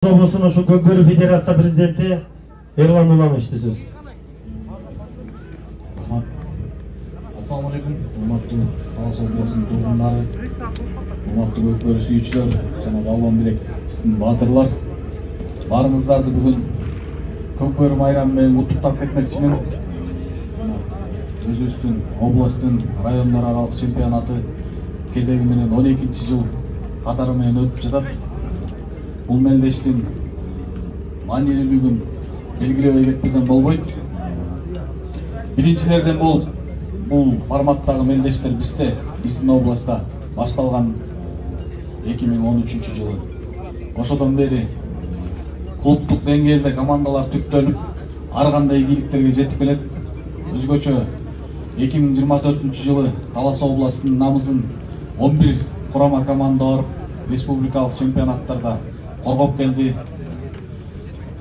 Облысының ошо Көкбөрү Федерация президенти Эрлан Улановичте сөз. Assalamu alaikum. Урматтуу Талас облусунун тургундары, урматтуу Көкбөрү сүйүүчүлөр жана балбан билек биздин баатырлар. Баарыңыздарды бүгүн Көкбөрү майрамы менен куттуктап кетмекчимин. Өзүбүздүн областтын райондар аралык чемпионаты кезеги менен 12-жыл катары менен өтүп жатат. Бул мелдештин маанилүүлүгүн белгилебей кетпесем болбойт. Биринчилерден болуп бул форматтагы мелдештер биздин областта башталган 2013-жылы. Ошодон бери клубдук деңгээлде командалар түптөлүп, ар кандай ийгиликтерге жетип келет. Өзгөчө 2024-жылы Талас областынын намысын 11 курама команда барып республикалык чемпионаттарда коргоп келди.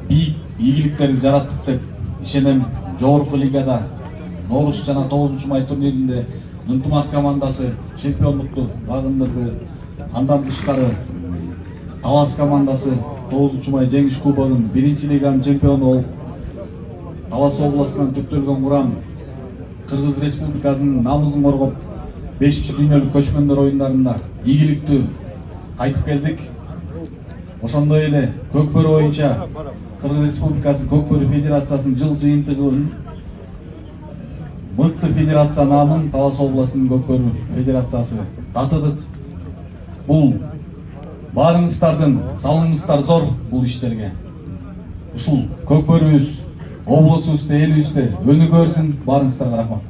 Бийик ийгиликтерди жараттык деп ишенем. Жогорку лигада Норус жана 9-май турниринде Ынтымак командасы чемпионлукту багындырды. Андан тышкары Талас командасы 9-май жеңиш кубогунун 1-лиганын чемпиону болуп, Талас областынан түптөлгөн курам Кыргыз Республикасынын намысын коргоп, 5-дүйнөлүк көчмөндөр оюндарында ийгиликтүү кайтып келдик. Ошондой эле Көкбөрү боюнча Кыргыз Республикасынын Көкбөрү Федерациясынын жыл жыйынтыгын мыкты федерация намын Талас областынын Көкбөрү Федерациясы татыдык. Бул баарыңыздардын салымыңыздар зор бул иштерге. Ушул Көкбөрүбүз, облусубузда, элибизде өнүгө берсин. Баарыңыздарга рахмат.